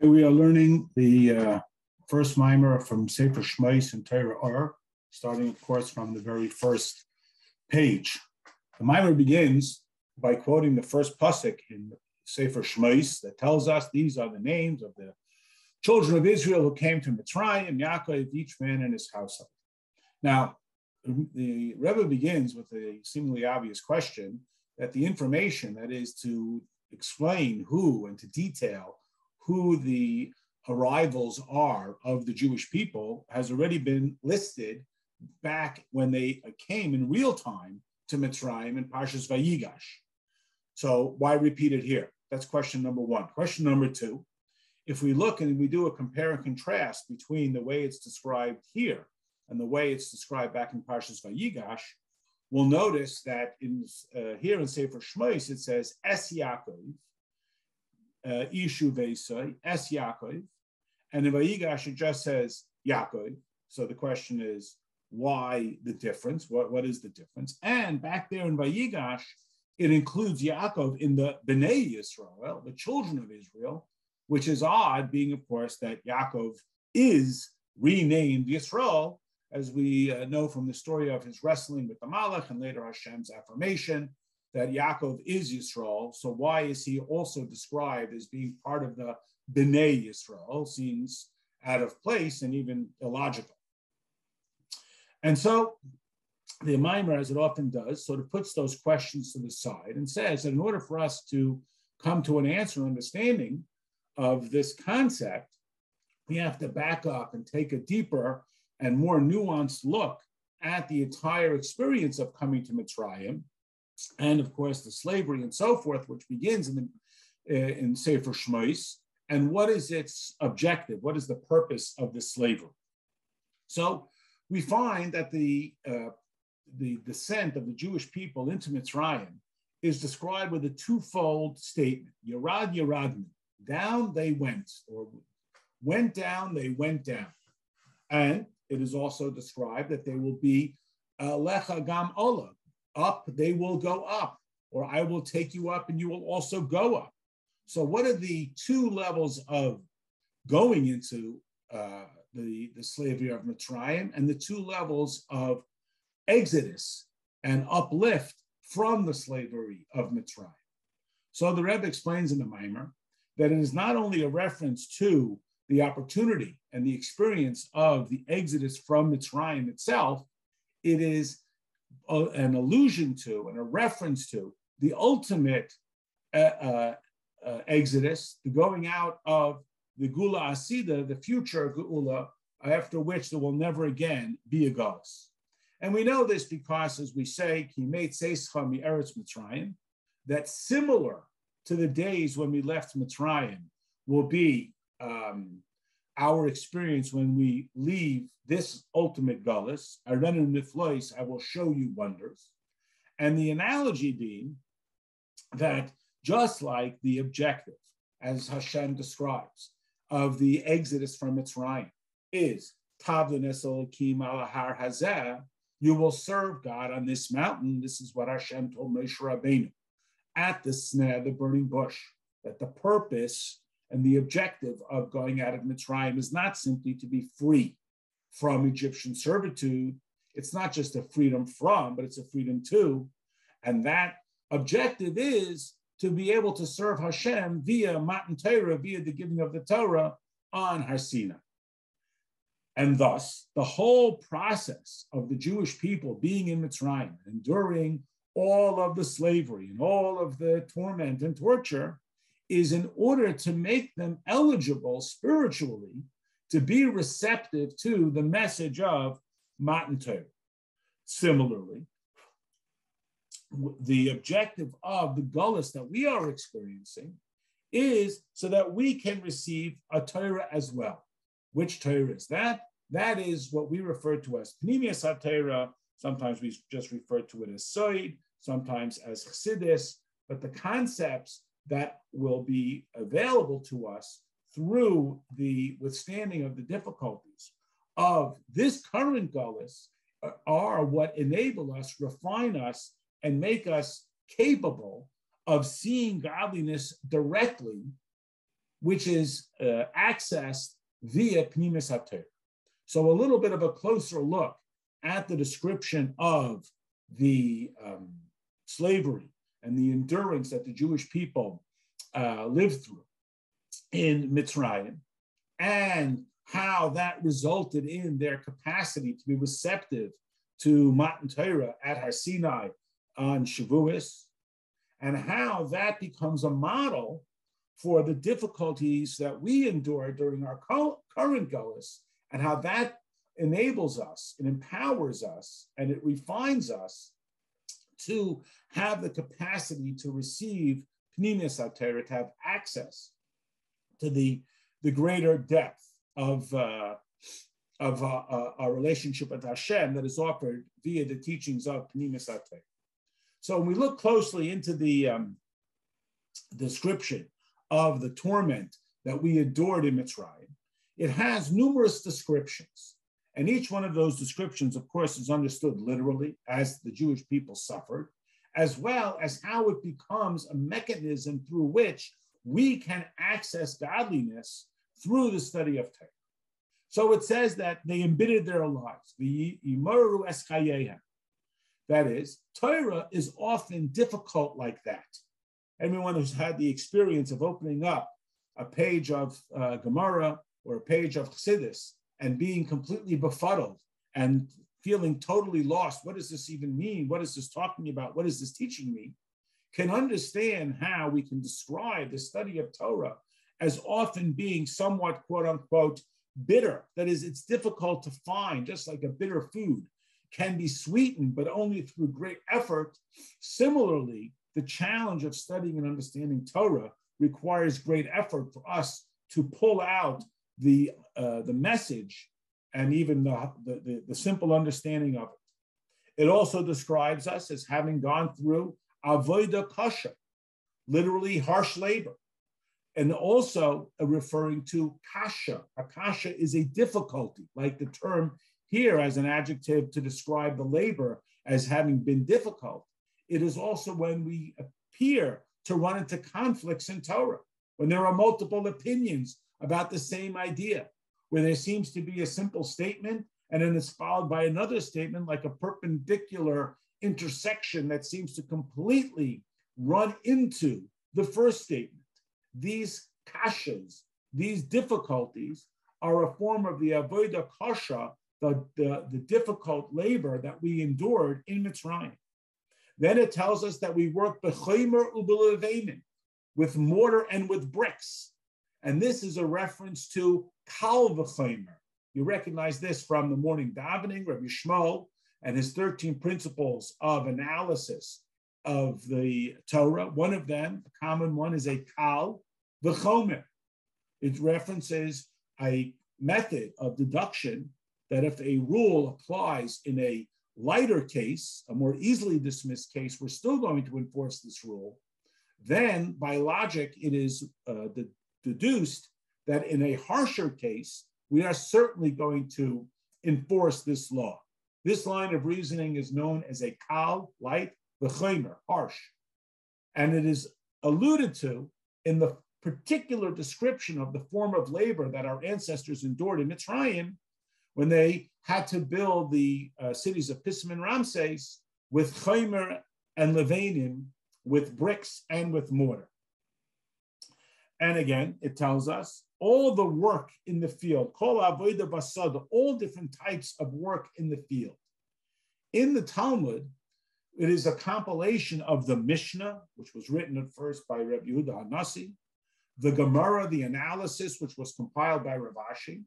We are learning the first mimer from Sefer Shmos and Torah, starting, of course, from the very first page. The mimer begins by quoting the first pasuk in Sefer Shmos that tells us these are the names of the children of Israel who came to Mitzrayim, Yaakov, each man in his household. Now, the Rabbi begins with a seemingly obvious question that the information, that is to explain who and to detail who the arrivals are of the Jewish people, has already been listed back when they came in real time to Mitzrayim in parshas Vayigash. So why repeat it here? That's question number one. Question number two, if we look and we do a compare and contrast between the way it's described here and the way it's described back in parshas Vayigash, we'll notice that here in Sefer Shmos it says Es Yaakov, Ishu Vesai, Es Yaakov, and in Vayigash it just says Yaakov. So the question is, why the difference? What is the difference? And back there in Vayigash, it includes Yaakov in the bnei Yisroel, the children of Israel, which is odd, being, of course, that Yaakov is renamed Yisroel, as we know from the story of his wrestling with the Malach and later Hashem's affirmation that Yaakov is Yisroel. So why is he also described as being part of the bnei Yisroel? Seems out of place and even illogical. And so the Mimer, as it often does, sort of puts those questions to the side and says that in order for us to come to an answer and understanding of this concept, we have to back up and take a deeper and more nuanced look at the entire experience of coming to Mitzrayim, and of course the slavery and so forth, which begins in Sefer Shmos, and what is its objective? What is the purpose of this slavery? So we find that the descent of the Jewish people into Mitzrayim is described with a twofold statement: Yerad Yeradnu, down they went, or went down, they went down. And it is also described that they will be Lecha Gam Ola, up, they will go up, or I will take you up and you will also go up. So what are the two levels of going into the slavery of Mitzrayim, and the two levels of exodus and uplift from the slavery of Mitzrayim? So the Rebbe explains in the Mimer that it is not only a reference to the opportunity and the experience of the exodus from Mitzrayim itself, it is an allusion to and a reference to the ultimate exodus, the going out of the Geulah Asida, the future Geulah, after which there will never again be a Galus. And we know this because, as we say, kimei, tzeyscha mi'eretz Mitzrayim, that similar to the days when we left Mitzrayim will be our experience when we leave this ultimate Galus, arenu, niflaos, I will show you wonders. And the analogy being that just like the objective, as Hashem describes, of the exodus from Mitzrayim is tavlenes elokim al har hazeh, you will serve God on this mountain. This is what Hashem told Moshe Rabbeinu at the snare, the burning bush, that the purpose and the objective of going out of Mitzrayim is not simply to be free from Egyptian servitude. It's not just a freedom from, but it's a freedom to. And that objective is to be able to serve Hashem via Matan Torah, via the giving of the Torah on Har Sinai. And thus, the whole process of the Jewish people being in Mitzrayim, enduring all of the slavery and all of the torment and torture, is in order to make them eligible spiritually to be receptive to the message of Matan Torah. Similarly, the objective of the Galus that we are experiencing is so that we can receive a Torah as well. Which Torah is that? That is what we refer to as Pnimius HaTorah. Sometimes we just refer to it as Soid, sometimes as Chassidus, but the concepts that will be available to us through the withstanding of the difficulties of this current Galus are what enable us, refine us, and make us capable of seeing godliness directly which is accessed via pnimis haTorah. So a little bit of a closer look at the description of the slavery and the endurance that the Jewish people lived through in Mitzrayim, and how that resulted in their capacity to be receptive to Matan Torah at Har Sinai on Shavuos, and how that becomes a model for the difficulties that we endure during our current Galus, and how that enables us, it empowers us, and it refines us to have the capacity to receive pnimis haTorah, to have access to the greater depth of our relationship with Hashem that is offered via the teachings of pnimis haTorah. So when we look closely into the description of the torment that we endured in Mitzrayim, it has numerous descriptions. And each one of those descriptions, of course, is understood literally as the Jewish people suffered, as well as how it becomes a mechanism through which we can access godliness through the study of Torah. So it says that they embittered their lives. That is, Torah is often difficult like that. Anyone who's had the experience of opening up a page of Gemara or a page of Chassidus and being completely befuddled and feeling totally lost, what does this even mean? What is this talking about? What is this teaching me? Can understand how we can describe the study of Torah as often being somewhat, quote unquote, bitter. That is, it's difficult to find, just like a bitter food can be sweetened, but only through great effort. Similarly, the challenge of studying and understanding Torah requires great effort for us to pull out the message and even the simple understanding of it. It also describes us as having gone through avodah kasha, literally harsh labor, and also referring to kasha. A kasha is a difficulty, like the term here as an adjective to describe the labor as having been difficult. It is also when we appear to run into conflicts in Torah, when there are multiple opinions about the same idea, where there seems to be a simple statement and then it's followed by another statement, like a perpendicular intersection that seems to completely run into the first statement. These kashas, these difficulties, are a form of the avodah kasha, the difficult labor that we endured in Mitzrayim. Then it tells us that we work b'chomer u'b'levenim, with mortar and with bricks. And this is a reference to kal v'chomer. You recognize this from the morning davening, Rabbi Yisroel, and his 13 principles of analysis of the Torah. One of them, the common one, is a kal v'chomer. It references a method of deduction that if a rule applies in a lighter case, a more easily dismissed case, we're still going to enforce this rule. Then by logic, it is deduced that in a harsher case, we are certainly going to enforce this law. This line of reasoning is known as a kal, light, v'chomer, harsh. And it is alluded to in the particular description of the form of labor that our ancestors endured in Mitzrayim when they had to build the cities of Pisim and Ramses with chomer and levanim, with bricks and with mortar. And again, it tells us all the work in the field, kol avodah basada, all different types of work in the field. In the Talmud, it is a compilation of the Mishnah, which was written at first by Rabbi Yehuda HaNasi, the Gemara, the analysis, which was compiled by Rav Ashi,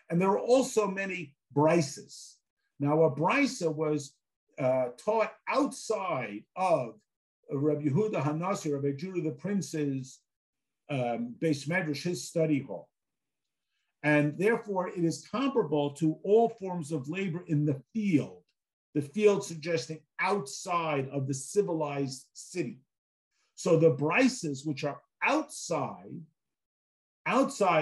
and there are also many brises. Now, a brisa was taught outside of Rabbi Yehuda HaNasi, Rabbi Judah the Prince's Beis Medrash, his study hall. And therefore, it is comparable to all forms of labor in the field suggesting outside of the civilized city. So the brises, which are outside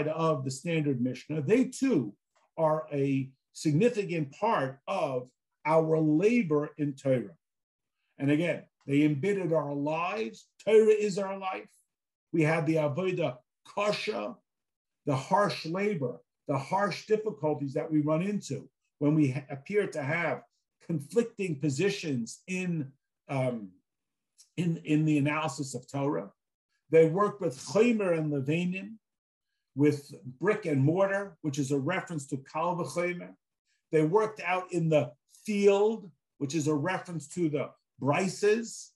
of the standard Mishnah, they too are a significant part of our labor in Torah. And again, they embittered our lives. Torah is our life. We have the avodah kasha, the harsh labor, the harsh difficulties that we run into when we appear to have conflicting positions in the analysis of Torah. They work with chomer and levanim, with brick and mortar, which is a reference to kal v'chomer. They worked out in the field, which is a reference to the brises,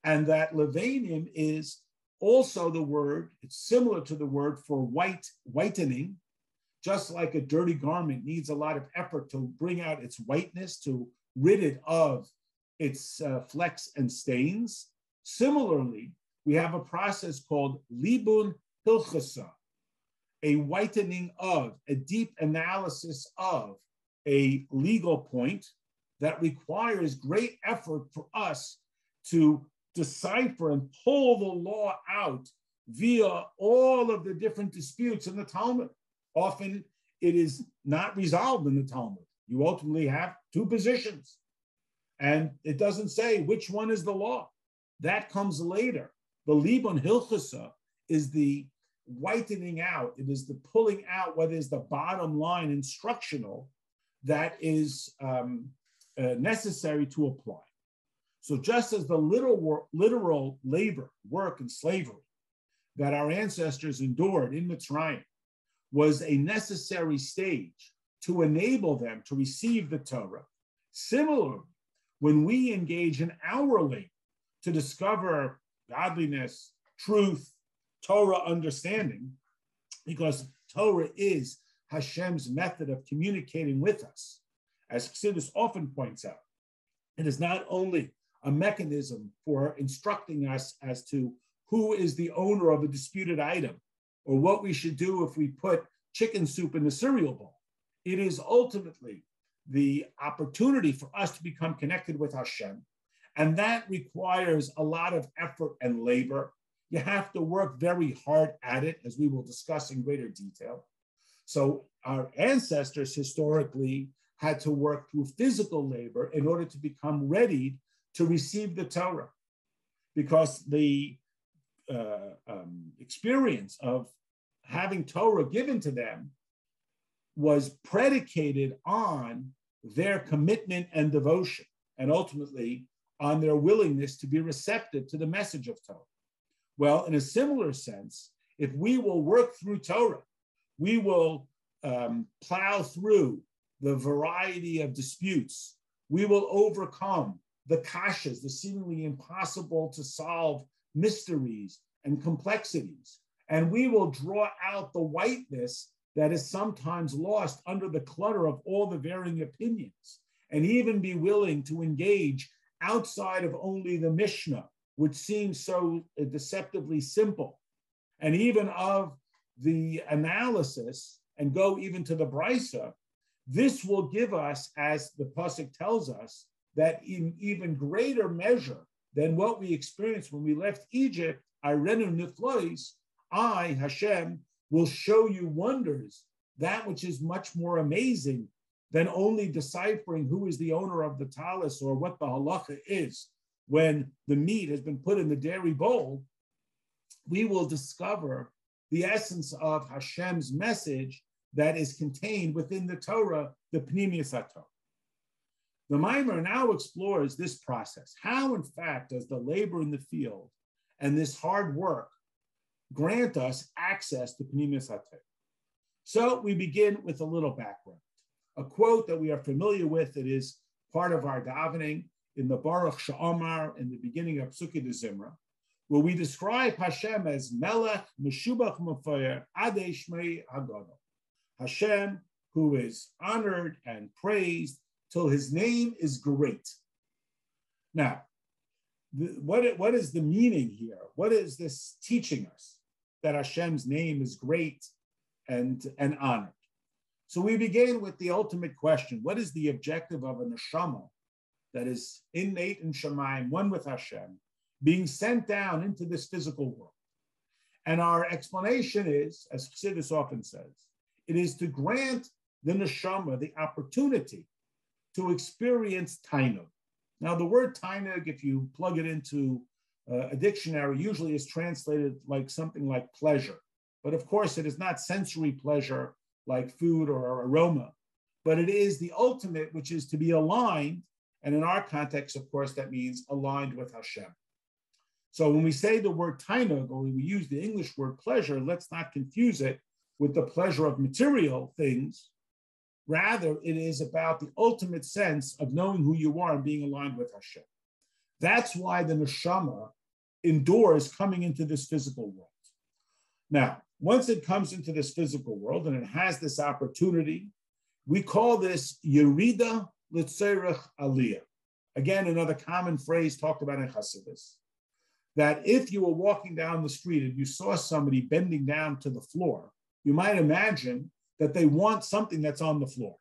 and that levanim is also the word, it's similar to the word for whitening, just like a dirty garment needs a lot of effort to bring out its whiteness, to rid it of its flecks and stains. Similarly, we have a process called libun hilchasa, a whitening of, a deep analysis of a legal point that requires great effort for us to decipher and pull the law out via all of the different disputes in the Talmud. Often it is not resolved in the Talmud. You ultimately have two positions, and it doesn't say which one is the law. That comes later. The libun hilchasa is the whitening out. It is the pulling out what is the bottom line instructional that is necessary to apply. So just as the literal labor, work, and slavery that our ancestors endured in Mitzrayim was a necessary stage to enable them to receive the Torah, similarly, when we engage in our labor to discover godliness, truth, Torah understanding, because Torah is Hashem's method of communicating with us. As Chassidus often points out, it is not only a mechanism for instructing us as to who is the owner of a disputed item or what we should do if we put chicken soup in the cereal bowl. It is ultimately the opportunity for us to become connected with Hashem. And that requires a lot of effort and labor. You have to work very hard at it, as we will discuss in greater detail. So our ancestors historically had to work through physical labor in order to become ready to receive the Torah, because the experience of having Torah given to them was predicated on their commitment and devotion, and ultimately on their willingness to be receptive to the message of Torah. Well, in a similar sense, if we will work through Torah, we will plow through the variety of disputes. We will overcome the kashas, the seemingly impossible to solve mysteries and complexities. And we will draw out the whiteness that is sometimes lost under the clutter of all the varying opinions, and even be willing to engage outside of only the Mishnah, which seems so deceptively simple, and even of the analysis, and go even to the Brisa. This will give us, as the pasuk tells us, that in even greater measure than what we experienced when we left Egypt, arenu niflaos, I, Hashem, will show you wonders, that which is much more amazing than only deciphering who is the owner of the talis or what the halacha is when the meat has been put in the dairy bowl. We will discover the essence of Hashem's message that is contained within the Torah, the pnimius HaTorah. The Mimer now explores this process. How, in fact, does the labor in the field and this hard work grant us access to pnimius HaTorah? So we begin with a little background. A quote that we are familiar with, it is part of our davening in the Baruch Sha'amar in the beginning of Psuki de Zimra, where we describe Hashem as Melech Meshubach Mefayer Adei Shmei Hagadol. Hashem, who is honored and praised till his name is great. Now, what is the meaning here? What is this teaching us? That Hashem's name is great and honored. So we begin with the ultimate question. What is the objective of a neshama that is innate in Shemayim, one with Hashem, being sent down into this physical world? And our explanation is, as Chassidus often says, it is to grant the neshama the opportunity to experience tainug. Now, the word tainug, if you plug it into a dictionary, usually is translated like something like pleasure. But of course, it is not sensory pleasure like food or aroma, but it is the ultimate, which is to be aligned. And in our context, of course, that means aligned with Hashem. So when we say the word tainug, or we use the English word pleasure, let's not confuse it with the pleasure of material things. Rather, it is about the ultimate sense of knowing who you are and being aligned with Hashem. That's why the neshama endures coming into this physical world. Now, once it comes into this physical world and it has this opportunity, we call this yerida l'tzerech aliyah. Again, another common phrase talked about in Hasidus, that if you were walking down the street and you saw somebody bending down to the floor, you might imagine that they want something that's on the floor.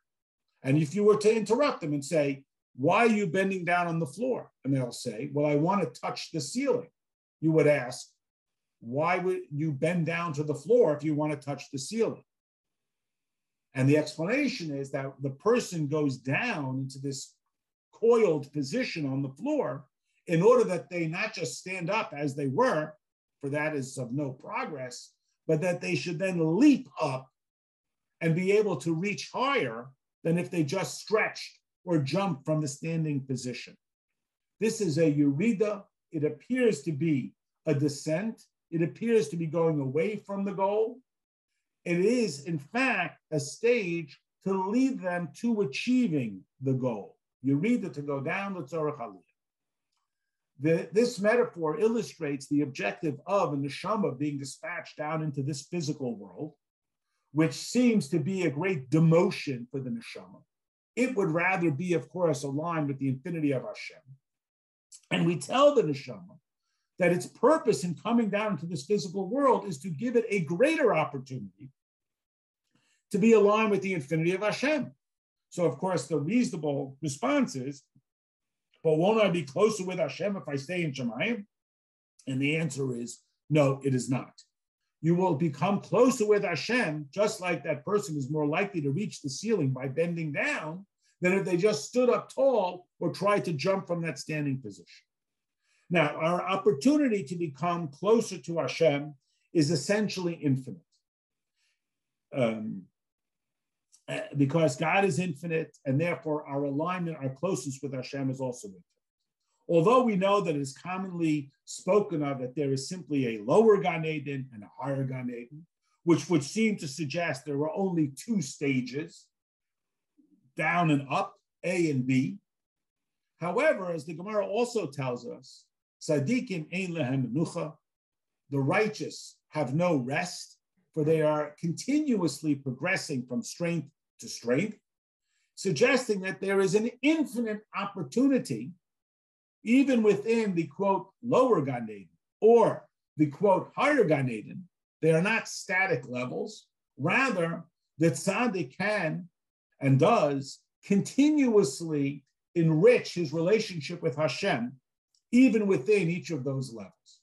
And if you were to interrupt them and say, why are you bending down on the floor? And they'll say, well, I want to touch the ceiling. You would ask, why would you bend down to the floor if you want to touch the ceiling? And the explanation is that the person goes down into this coiled position on the floor in order that they not just stand up as they were, for that is of no progress, but that they should then leap up and be able to reach higher than if they just stretched or jumped from the standing position. This is a yerida. It appears to be a descent. It appears to be going away from the goal. It is, in fact, a stage to lead them to achieving the goal. Yerida, to go down the tzorach aliyah. This metaphor illustrates the objective of a neshama being dispatched down into this physical world, which seems to be a great demotion for the neshama. It would rather be, of course, aligned with the infinity of Hashem. And we tell the neshama that its purpose in coming down into this physical world is to give it a greater opportunity to be aligned with the infinity of Hashem. So, of course, the reasonable response is, but won't I be closer with Hashem if I stay in Shemayim? And the answer is, no, it is not. You will become closer with Hashem, just like that person is more likely to reach the ceiling by bending down than if they just stood up tall or tried to jump from that standing position. Now, our opportunity to become closer to Hashem is essentially infinite. Because God is infinite, and therefore our alignment, our closeness with Hashem is also infinite. Although we know that it is commonly spoken of that there is simply a lower Gan Eden and a higher Gan Eden, which would seem to suggest there were only two stages, down and up, A and B. However, as the Gemara also tells us, Tzadikim ein lehem menucha, the righteous have no rest, for they are continuously progressing from strength to strength, suggesting that there is an infinite opportunity even within the, quote, lower Gan Eden or the, quote, higher Gan Eden. They are not static levels. Rather, the tzaddik can and does continuously enrich his relationship with Hashem, even within each of those levels.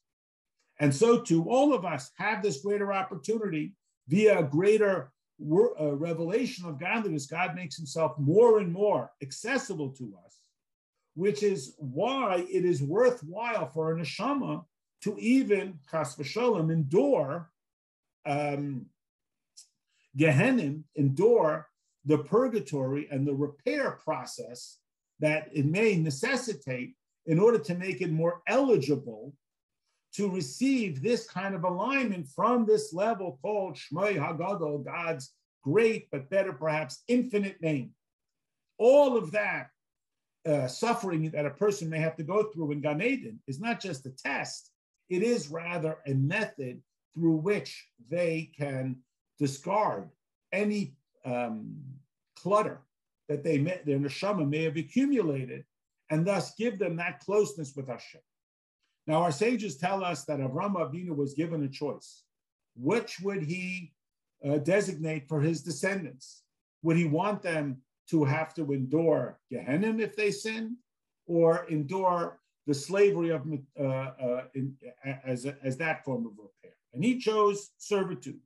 And so too, all of us have this greater opportunity via a greater revelation of godliness. God makes himself more and more accessible to us, which is why it is worthwhile for a neshama to even, chas v'sholem, endure Gehenim, endure the purgatory and the repair process that it may necessitate in order to make it more eligible to receive this kind of alignment from this level called Shmoi HaGadol, God's great, but better perhaps infinite name. All of that suffering that a person may have to go through in Gan Eden is not just a test, it is rather a method through which they can discard any clutter that their neshama may have accumulated and thus give them that closeness with Hashem. Now, our sages tell us that Avraham Avinu was given a choice. Which would he designate for his descendants? Would he want them to have to endure Gehenim if they sin, or endure the slavery of as that form of repair? And he chose servitude.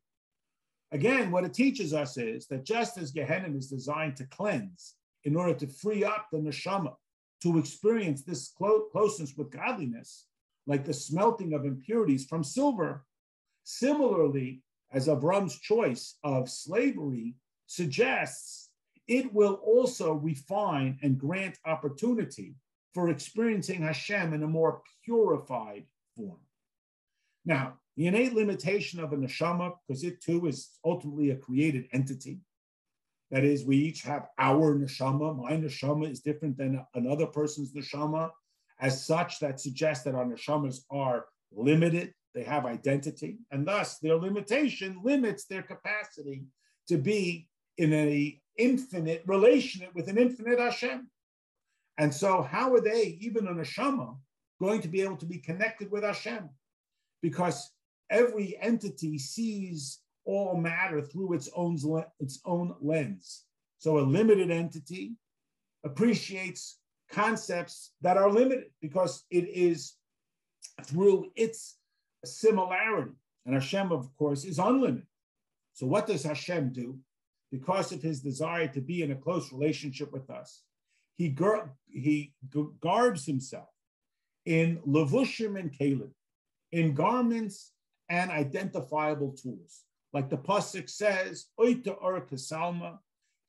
Again, what it teaches us is that just as Gehenim is designed to cleanse in order to free up the neshama to experience this closeness with godliness, like the smelting of impurities from silver, similarly, as Avram's choice of slavery suggests, it will also refine and grant opportunity for experiencing Hashem in a more purified form. Now, the innate limitation of a neshama, because it too is ultimately a created entity. That is, we each have our neshama. My neshama is different than another person's neshama. As such, that suggests that our neshamas are limited. They have identity, and thus their limitation limits their capacity to be in an infinite relationship with an infinite Hashem. And so how are they, even a neshama, going to be able to be connected with Hashem? Because every entity sees all matter through its own lens. So a limited entity appreciates concepts that are limited because it is through its similarity. And Hashem, of course, is unlimited. So what does Hashem do? Because of his desire to be in a close relationship with us, he garbs himself in levushim and kelim, in garments and identifiable tools. Like the pasuk says, oita or kasalma,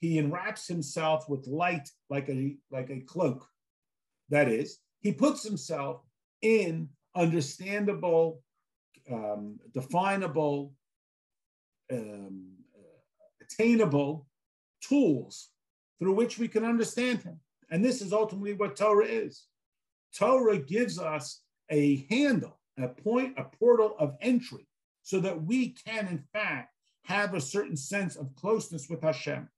he enwraps himself with light like a cloak. That is, he puts himself in understandable, definable, attainable tools through which we can understand him. And this is ultimately what Torah is. Torah gives us a handle, a point, a portal of entry, so that we can, in fact, have a certain sense of closeness with Hashem.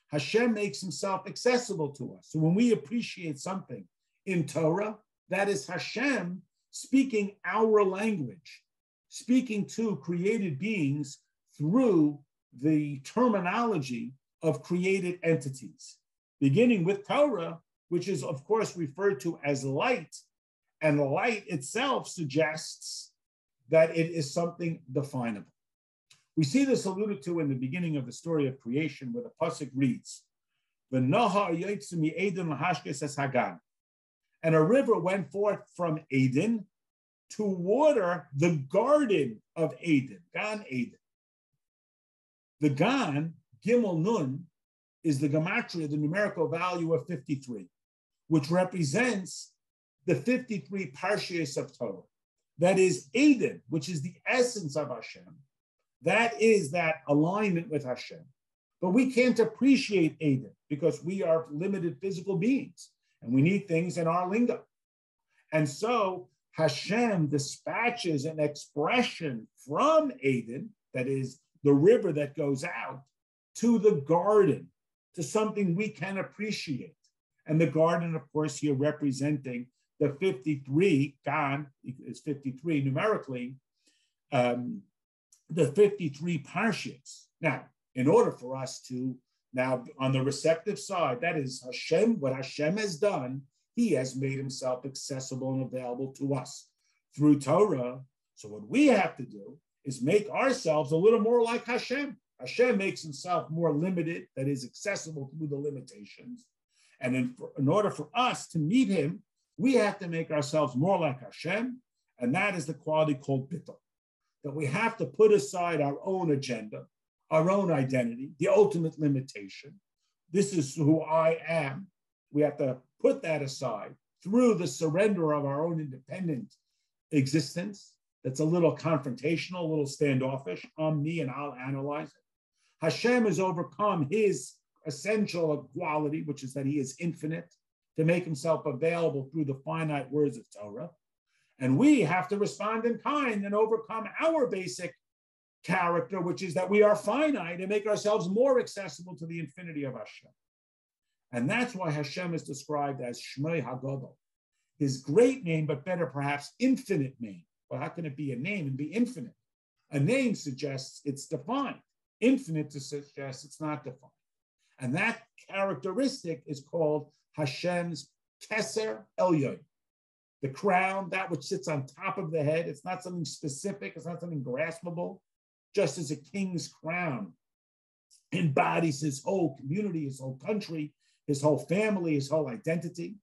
Hashem makes himself accessible to us. So when we appreciate something in Torah, that is Hashem speaking our language, speaking to created beings through the terminology of created entities, beginning with Torah, which is, of course, referred to as light. And light itself suggests that it is something definable. We see this alluded to in the beginning of the story of creation, where the pasuk reads, "V'nahar yotze mi'Eden lahashkes es Hagan," and a river went forth from Eden to water the garden of Eden, Gan Eden. The Gan, Gimel Nun, is the gematria, the numerical value of 53, which represents the 53 parshas of Torah. That is Eden, which is the essence of Hashem. That is that alignment with Hashem. But we can't appreciate Eden because we are limited physical beings and we need things in our lingo. And so Hashem dispatches an expression from Eden, that is the river that goes out, to the garden, to something we can appreciate. And the garden, of course, here representing the 53, Gan is 53 numerically, the 53 parshas. Now, in order for us to, now on the receptive side, that is Hashem, what Hashem has done, he has made himself accessible and available to us through Torah. So what we have to do is make ourselves a little more like Hashem. Hashem makes himself more limited, that is accessible through the limitations. And in order for us to meet him, we have to make ourselves more like Hashem, and that is the quality called bittul, that we have to put aside our own agenda, our own identity, the ultimate limitation. This is who I am. We have to put that aside through the surrender of our own independent existence. That's a little confrontational, a little standoffish. I'm me and I'll analyze it. Hashem has overcome his essential quality, which is that he is infinite, to make himself available through the finite words of Torah. And we have to respond in kind and overcome our basic character, which is that we are finite, and make ourselves more accessible to the infinity of Hashem. And that's why Hashem is described as Shmei HaGadol, his great name, but better perhaps infinite name. Well, how can it be a name and be infinite? A name suggests it's defined. Infinite suggests it's not defined. And that characteristic is called Hashem's Keser Elyon, the crown, that which sits on top of the head. It's not something specific. It's not something graspable. Just as a king's crown embodies his whole community, his whole country, his whole family, his whole identity,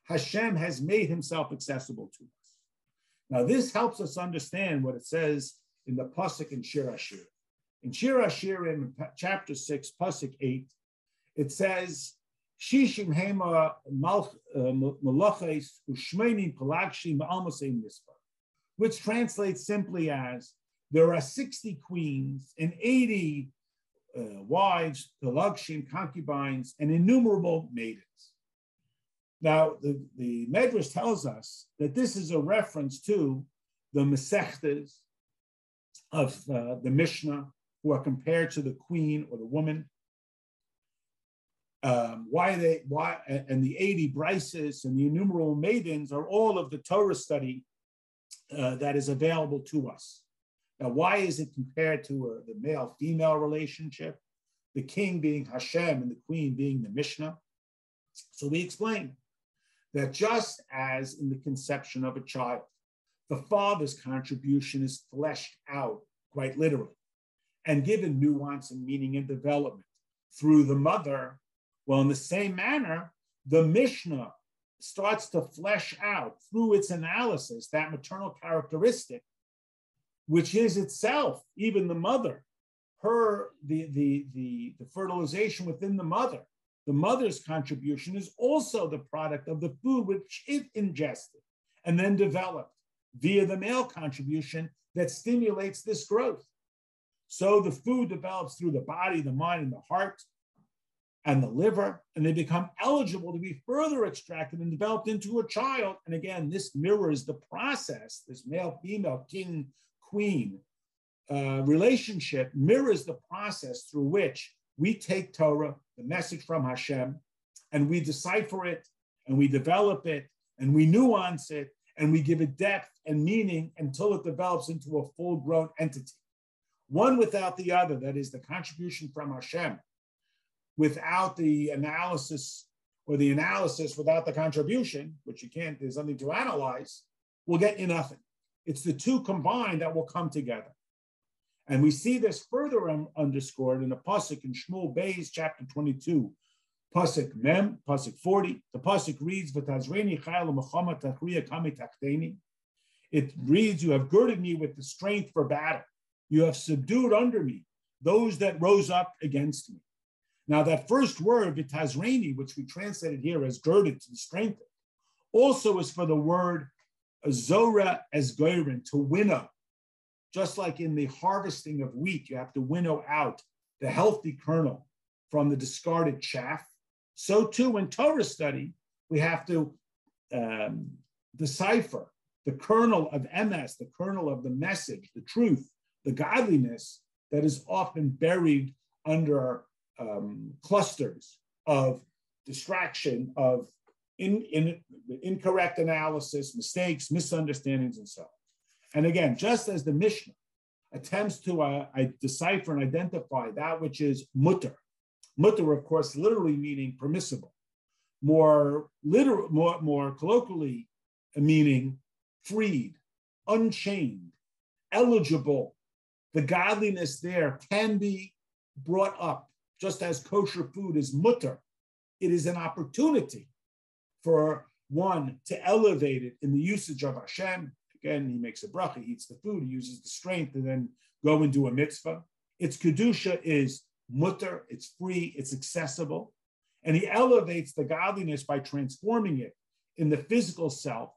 Hashem has made himself accessible to us. Now, this helps us understand what it says in the pasuk in Shir Hashir. In Shir Hashirim, chapter 6, pasuk 8, it says, Shishim hema malaches ushmeini palagshi ma'almasei mispa, which translates simply as, there are 60 queens and 80 wives, palagshim, concubines, and innumerable maidens. Now, the Medrash tells us that this is a reference to the Masechtas of the Mishnah, who are compared to the queen or the woman. And the 80 brises and the innumerable maidens are all of the Torah study that is available to us. Now, why is it compared to the male-female relationship, the king being Hashem and the queen being the Mishnah? So we explain that just as in the conception of a child, the father's contribution is fleshed out, quite literally, and given nuance and meaning and development through the mother, well, in the same manner, the Mishnah starts to flesh out through its analysis that maternal characteristic, which is itself, even the mother, the fertilization within the mother's contribution is also the product of the food which it ingested and then developed via the male contribution that stimulates this growth. So the food develops through the body, the mind, and the heart, and the liver, and they become eligible to be further extracted and developed into a child. And again, this mirrors the process, this male-female, king-queen relationship mirrors the process through which we take Torah, the message from Hashem, and we decipher it, and we develop it, and we nuance it, and we give it depth and meaning until it develops into a full-grown entity. One without the other, that is the contribution from Hashem, without the analysis, or the analysis without the contribution, which you can't, there's nothing to analyze, will get you nothing. It's the two combined that will come together. And we see this further underscored in the pasuk in Shmuel Beis, chapter 22, pasuk Mem, pasuk 40. The pasuk reads, "V'tazreini chayil u'mechama tachriya kami tachteni." It reads, "You have girded me with the strength for battle. You have subdued under me those that rose up against me." Now that first word, "v'tazreini," which we translated here as girded, to strengthen, also is for the word zora as goyrin, to winnow. Just like in the harvesting of wheat, you have to winnow out the healthy kernel from the discarded chaff. So too in Torah study, we have to decipher the kernel of emes, the kernel of the message, the truth, the godliness that is often buried under clusters of distraction, of incorrect analysis, mistakes, misunderstandings, and so on. And again, just as the Mishnah attempts to decipher and identify that which is mutter, of course, literally meaning permissible, more colloquially meaning freed, unchained, eligible. The godliness there can be brought up, just as kosher food is mutter. It is an opportunity for one to elevate it in the usage of Hashem. Again, he makes a bracha, he eats the food, he uses the strength to then go and do a mitzvah. Its kedusha is mutter, it's free, it's accessible. And he elevates the godliness by transforming it in the physical self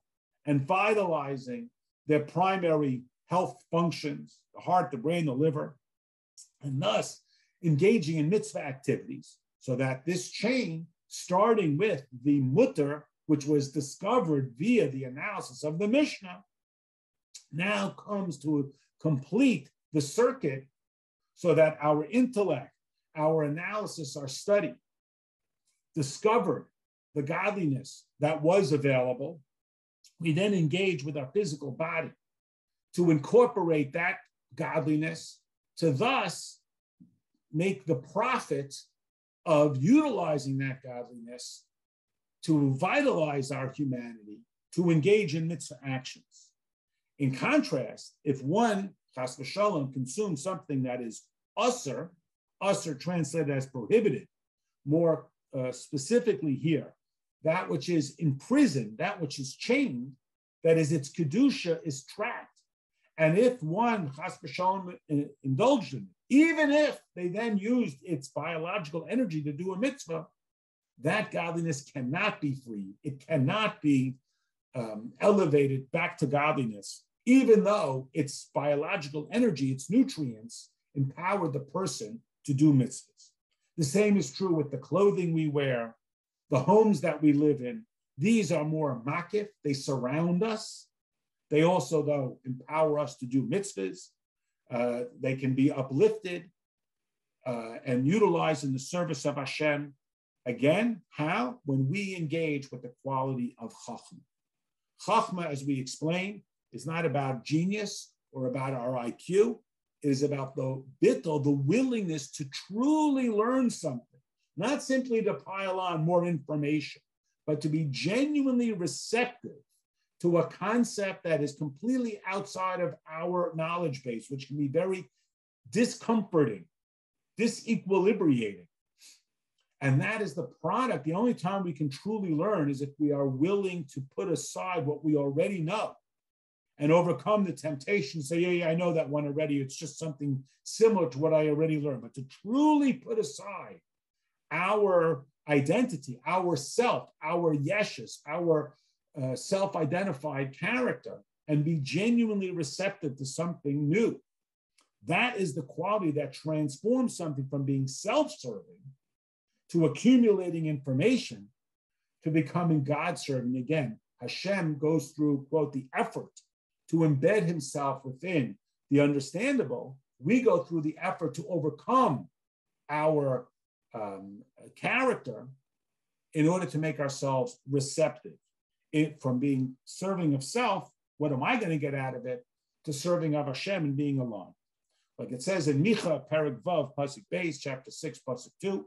and vitalizing their primary health functions, the heart, the brain, the liver, and thus engaging in mitzvah activities, so that this chain, starting with the mutter, which was discovered via the analysis of the Mishnah, now comes to complete the circuit so that our intellect, our analysis, our study discovered the godliness that was available. We then engage with our physical body to incorporate that godliness, to thus make the profit of utilizing that godliness to vitalize our humanity, to engage in mitzvah actions. In contrast, if one, chas v'shalom, consumes something that is usser translated as prohibited, more specifically here, that which is imprisoned, that which is chained, that is, its kedusha is trapped. And if one, chas v'shalom, indulged in it, even if they then used its biological energy to do a mitzvah, that godliness cannot be free. It cannot be elevated back to godliness, even though its biological energy, its nutrients, empowered the person to do mitzvahs. The same is true with the clothing we wear, the homes that we live in. These are more makif, they surround us. They also, though, empower us to do mitzvahs. They can be uplifted and utilized in the service of Hashem. Again, how? When we engage with the quality of chachma. Chachma, as we explained, is not about genius or about our IQ. It is about the bittul, the willingness to truly learn something, not simply to pile on more information, but to be genuinely receptive to a concept that is completely outside of our knowledge base, which can be very discomforting, disequilibrating. And that is the product. The only time we can truly learn is if we are willing to put aside what we already know and overcome the temptation, say, yeah, I know that one already. It's just something similar to what I already learned. But to truly put aside our identity, our self, our yeshus, our self-identified character, and be genuinely receptive to something new. That is the quality that transforms something from being self-serving to accumulating information to becoming God-serving. Again, Hashem goes through, quote, the effort to embed himself within the understandable. We go through the effort to overcome our character in order to make ourselves receptive. From being serving of self, what am I going to get out of it, to serving of Hashem and being alone. Like it says in Micha, Perek Vav, Pasuk Beis, chapter 6, Pasuk 2,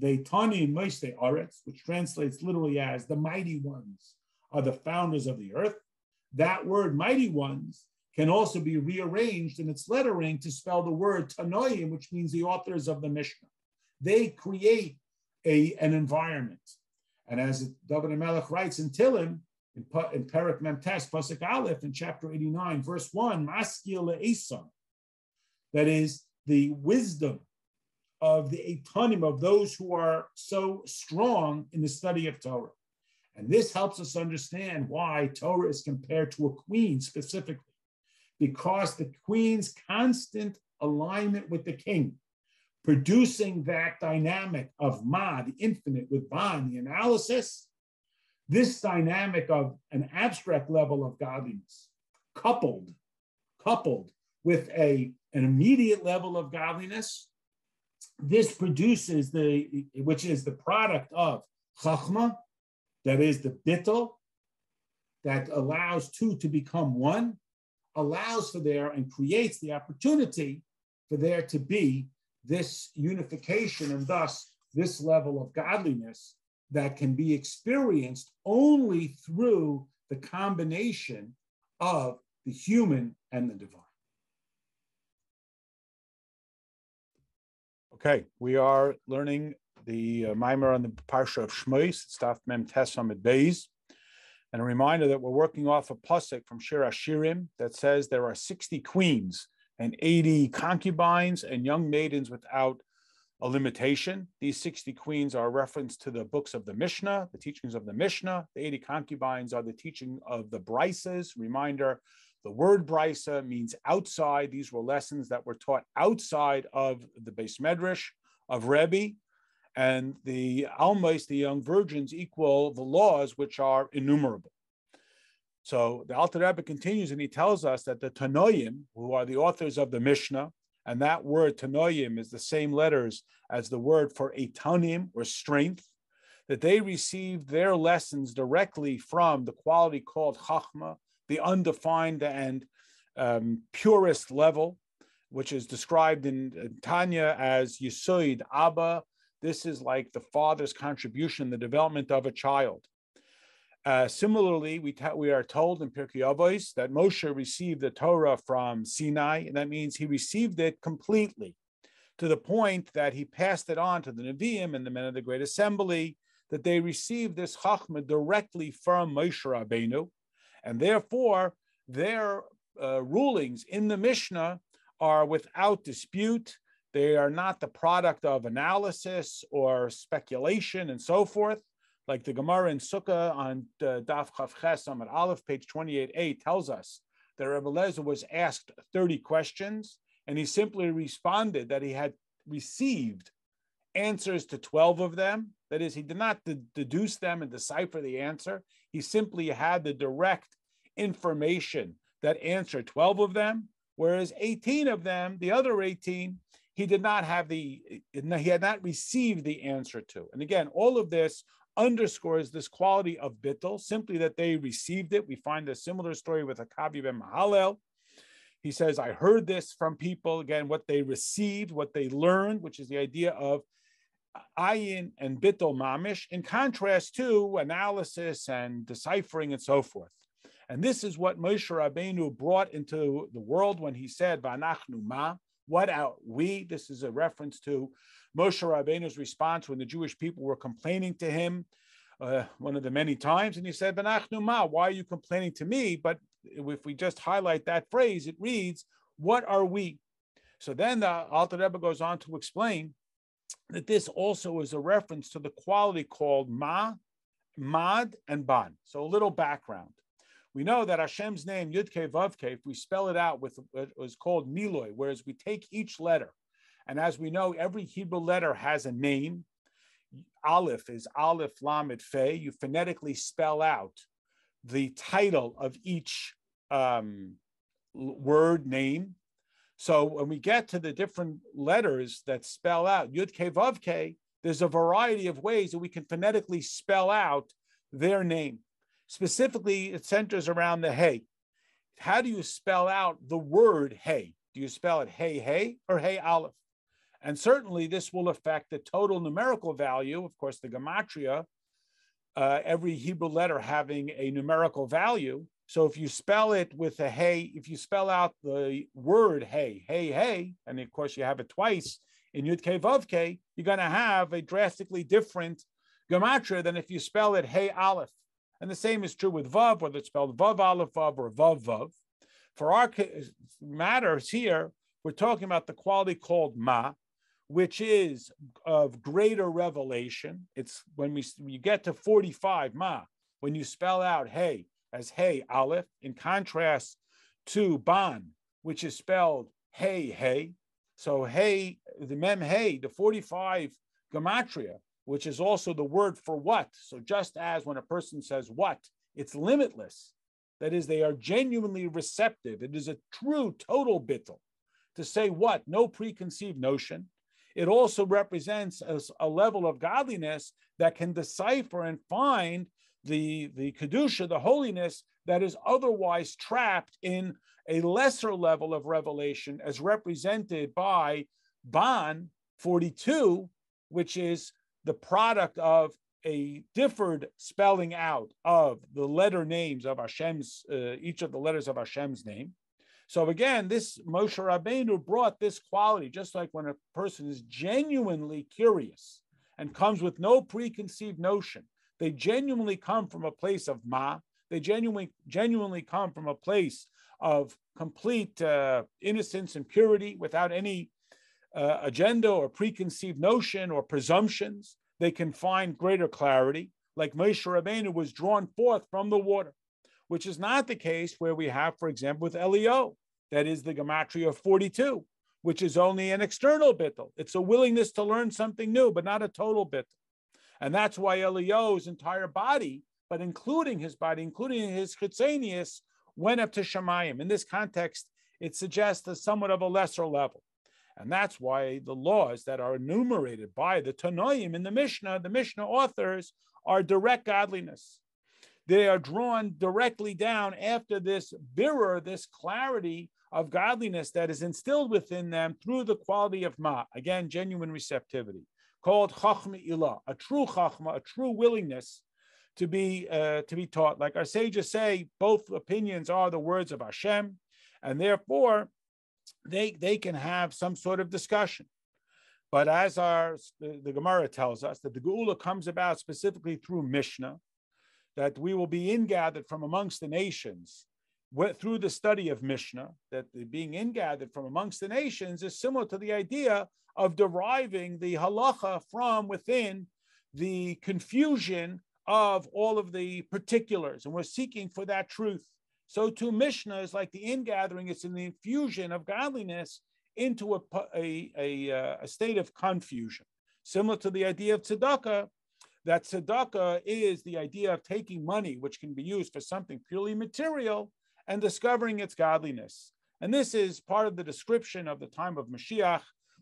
Veitani Moshe Aretz, which translates literally as the mighty ones are the founders of the earth. That word mighty ones can also be rearranged in its lettering to spell the word Tanoim, which means the authors of the Mishnah. They create an environment. And as David HaMelech writes in Tilim, in Perek Memtes, Pasuk Aleph, in chapter 89, verse 1, Maskil le'esam, that is the wisdom of the Eitanim, of those who are so strong in the study of Torah. And this helps us understand why Torah is compared to a queen specifically, because the queen's constant alignment with the king, producing that dynamic of Ma, the infinite, with Ban, the analysis, this dynamic of an abstract level of godliness, coupled with an immediate level of godliness, this produces which is the product of Chachma, that is the bittul, that allows two to become one, allows for there and creates the opportunity for there to be this unification and thus this level of godliness that can be experienced only through the combination of the human and the divine. Okay, we are learning the Mimer on the parsha of Shmos, Staf Mem Tes Amid Beis, and a reminder that we're working off a pasuk from Shir Hashirim that says there are 60 queens and 80 concubines and young maidens without a limitation. These 60 queens are a reference to the books of the Mishnah, the teachings of the Mishnah. The 80 concubines are the teaching of the Brises. Reminder, the word Brisa means outside. These were lessons that were taught outside of the Beis Medrash of Rabbi. And the Almais, the young virgins, equal the laws, which are innumerable. So the Alter Rebbe continues and he tells us that the Tanoim, who are the authors of the Mishnah, and that word Tanoim is the same letters as the word for Eitanim, or strength, that they received their lessons directly from the quality called Chachma, the undefined and purest level, which is described in Tanya as Yisoid Abba. This is like the father's contribution, the development of a child. Similarly, we are told in Pirkei Avos that Moshe received the Torah from Sinai, and that means he received it completely, to the point that he passed it on to the Nevi'im and the men of the Great Assembly, that they received this Chachma directly from Moshe Rabbeinu, and therefore their rulings in the Mishnah are without dispute. They are not the product of analysis or speculation and so forth. Like the Gemara in Sukkah on Daf Chav Ches Amud Aleph, page 28a, tells us that Rebbe Lezer was asked 30 questions, and he simply responded that he had received answers to 12 of them. That is, he did not deduce them and decipher the answer. He simply had the direct information that answered 12 of them, whereas 18 of them, the other 18, he had not received the answer to. And again, all of this underscores this quality of bittul, simply that they received it. We find a similar story with Akabi ben Mahalel. He says, I heard this from people, again, what they received, what they learned, which is the idea of ayin and bittul mamish, in contrast to analysis and deciphering and so forth. And this is what Moshe Rabbeinu brought into the world when he said, V'anachnu ma, what are we? This is a reference to Moshe Rabbeinu's response when the Jewish people were complaining to him one of the many times. And he said, V'anachnu ma, why are you complaining to me? But if we just highlight that phrase, it reads, what are we? So then the Alter Rebbe goes on to explain that this also is a reference to the quality called ma, mad, and ban. So a little background. We know that Hashem's name, Yud-Kei Vav-Kei, if we spell it out with what was called Miloi, whereas we take each letter, and as we know, every Hebrew letter has a name. Aleph is Aleph, Lamed, Fe. You phonetically spell out the title of each word name. So when we get to the different letters that spell out Yud-Kei Vav-Kei, there's a variety of ways that we can phonetically spell out their name. Specifically, it centers around the hey. How do you spell out the word hey? Do you spell it hey, hey, or hey, aleph? And certainly this will affect the total numerical value. Of course, the gematria, every Hebrew letter having a numerical value. So if you spell it with a hey, if you spell out the word hey, hey, hey, and of course you have it twice in Yud-Kei Vav-Kei, you're going to have a drastically different gematria than if you spell it hey, aleph. And the same is true with Vav, whether it's spelled Vav Aleph Vav or Vav Vav. For our matters here, we're talking about the quality called Ma, which is of greater revelation. It's when you get to 45 Ma, when you spell out Hey as Hey Aleph, in contrast to Ban, which is spelled Hey Hey. So Hey, the Mem Hey, the 45 gematria, which is also the word for what. So just as when a person says what, it's limitless. That is, they are genuinely receptive. It is a true total bittul. To say what, no preconceived notion. It also represents a level of godliness that can decipher and find the kedusha, the holiness that is otherwise trapped in a lesser level of revelation, as represented by Ban 42, which is the product of a differed spelling out of the letter names of Hashem's, each of the letters of Hashem's name. So again, this Moshe Rabbeinu brought this quality, just like when a person is genuinely curious and comes with no preconceived notion. They genuinely come from a place of ma. They genuinely come from a place of complete innocence and purity without any agenda or preconceived notion or presumptions. They can find greater clarity, like Moshe Rabbeinu was drawn forth from the water, which is not the case where we have, for example, with Eliyahu, that is the gematria of 42, which is only an external bittul. It's a willingness to learn something new, but not a total bittul. And that's why Eliyahu's entire body, but including his body, including his chitzenius, went up to Shemayim. In this context, it suggests a somewhat of a lesser level. And that's why the laws that are enumerated by the Tanoim in the Mishnah authors, are direct godliness. They are drawn directly down after this birur, this clarity of godliness that is instilled within them through the quality of ma, again, genuine receptivity, called chachma ilah, a true chachma, a true willingness to be taught. Like our sages say, both opinions are the words of Hashem, and therefore they can have some sort of discussion. But as the Gemara tells us, that the Geulah comes about specifically through Mishnah, that we will be ingathered from amongst the nations through the study of Mishnah, that the being ingathered from amongst the nations is similar to the idea of deriving the halacha from within the confusion of all of the particulars, and we're seeking for that truth. So too, Mishnah is like the ingathering; it's in the infusion of godliness into a state of confusion, similar to the idea of tzedakah. That tzedakah is the idea of taking money, which can be used for something purely material, and discovering its godliness. And this is part of the description of the time of Mashiach,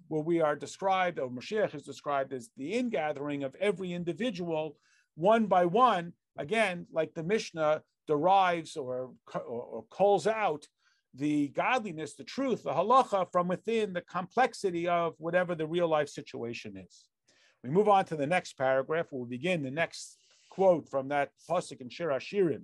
where we are described, or Mashiach is described as the ingathering of every individual, one by one, again, like the Mishnah derives or calls out the godliness, the truth, the halacha from within the complexity of whatever the real life situation is. We move on to the next paragraph. We'll begin the next quote from that pasuk in Shir Hashirim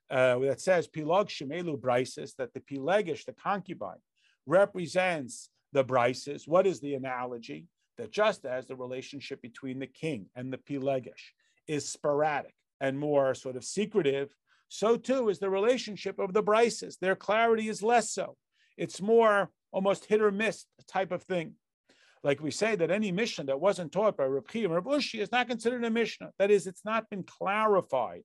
that says, Pilag Shemelu Brises, that the Pilegish, the concubine, represents the Brises. What is the analogy? That just as the relationship between the king and the Pilegish is sporadic and more sort of secretive, so too is the relationship of the Brises. Their clarity is less so. It's more almost hit or miss type of thing. Like we say that any Mishnah that wasn't taught by Rabbi and Rabbi is not considered a Mishnah. That is, it's not been clarified.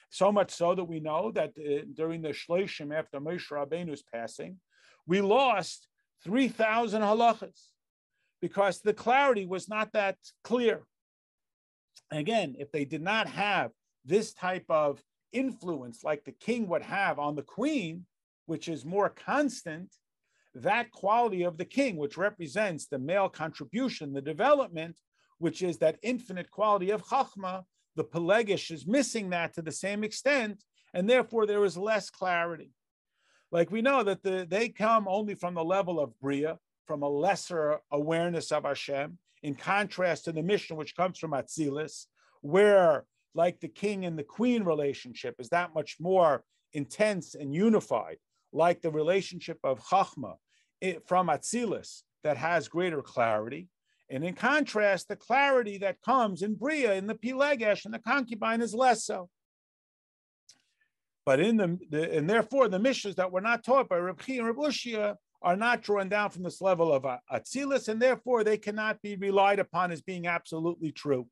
So much so that we know that during the Shloshim after Moshe Rabbeinu's passing, we lost 3,000 halachas because the clarity was not that clear. Again, if they did not have this type of influence like the king would have on the queen, which is more constant, that quality of the king, which represents the male contribution, the development, which is that infinite quality of chachma, the Pelegish is missing that to the same extent, and therefore there is less clarity. Like we know that they come only from the level of Bria, from a lesser awareness of Hashem, in contrast to the Mishnah, which comes from Atzilus, where like the king and the queen relationship is that much more intense and unified, like the relationship of Chachma from Atzilus that has greater clarity. And in contrast, the clarity that comes in Bria, in the Pilegesh, and the concubine is less so. But and therefore the Mishnahs that were not taught by Rabbi and Rabbi are not drawn down from this level of Atzilus, and therefore they cannot be relied upon as being absolutely true.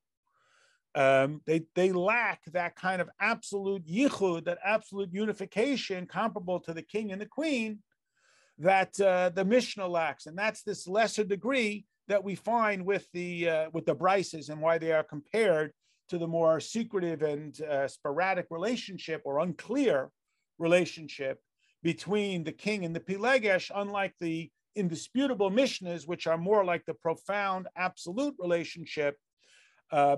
They lack that kind of absolute yichud, that absolute unification comparable to the king and the queen that the Mishnah lacks, and that's this lesser degree that we find with the Brises and why they are compared to the more secretive and sporadic relationship or unclear relationship between the king and the Pilegesh, unlike the indisputable Mishnahs, which are more like the profound absolute relationship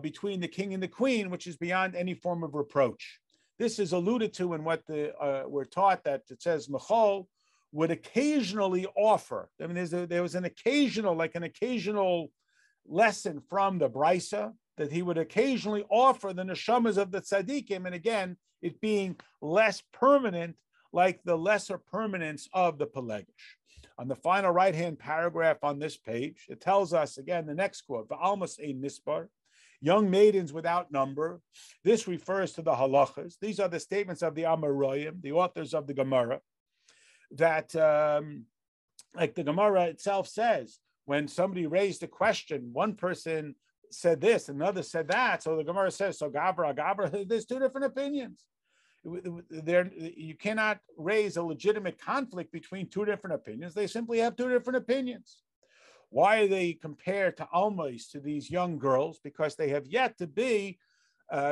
between the king and the queen, which is beyond any form of reproach. This is alluded to in what we're taught, that it says Michal would occasionally offer. I mean, there was an occasional lesson from the Brisa that he would occasionally offer the neshamas of the tzaddikim, and again, it being less permanent, like the lesser permanence of the Pelegish. On the final right-hand paragraph on this page, it tells us again the next quote: "V'almas ein nispar." Young maidens without number. This refers to the halachas. These are the statements of the Amoraim, the authors of the Gemara, that like the Gemara itself says, when somebody raised a question, one person said this, another said that. So the Gemara says, so Gabra, there's two different opinions. You cannot raise a legitimate conflict between two different opinions. They simply have two different opinions. Why are they compared to almos, to these young girls? Because they have yet to be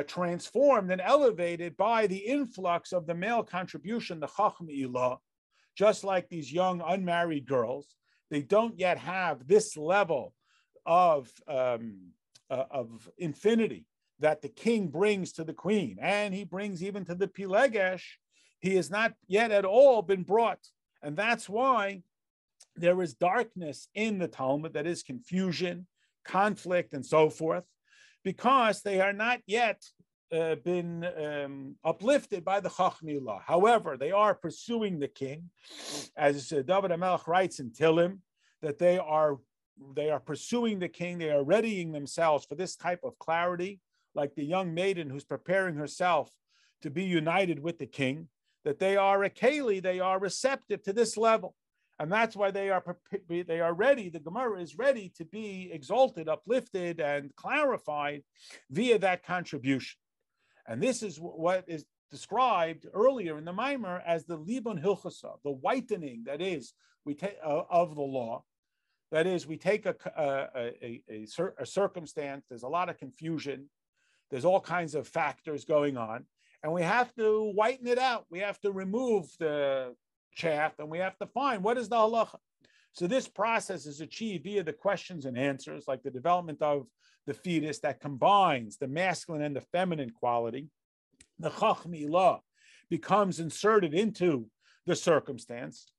transformed and elevated by the influx of the male contribution, the Chacham Ilah. Just like these young unmarried girls, they don't yet have this level of infinity that the king brings to the queen, and he brings even to the Pilegesh. He has not yet at all been brought, and that's why there is darkness in the Talmud, that is confusion, conflict, and so forth, because they are not yet been uplifted by the Chachmilah. However, they are pursuing the king, as David HaMelech writes in Tilim, that they are pursuing the king. They are readying themselves for this type of clarity, like the young maiden who's preparing herself to be united with the king, that they are a keli, they are receptive to this level. And that's why they are ready, the Gemara is ready to be exalted, uplifted, and clarified via that contribution. And this is what is described earlier in the Maimer as the libon hilchasa, the whitening, that is, we take of the law. That is, we take a circumstance, there's a lot of confusion, there's all kinds of factors going on, and we have to whiten it out. We have to remove the chaff, and we have to find what is the halacha. So this process is achieved via the questions and answers, like the development of the fetus that combines the masculine and the feminine quality. The chachmilah becomes inserted into the circumstance,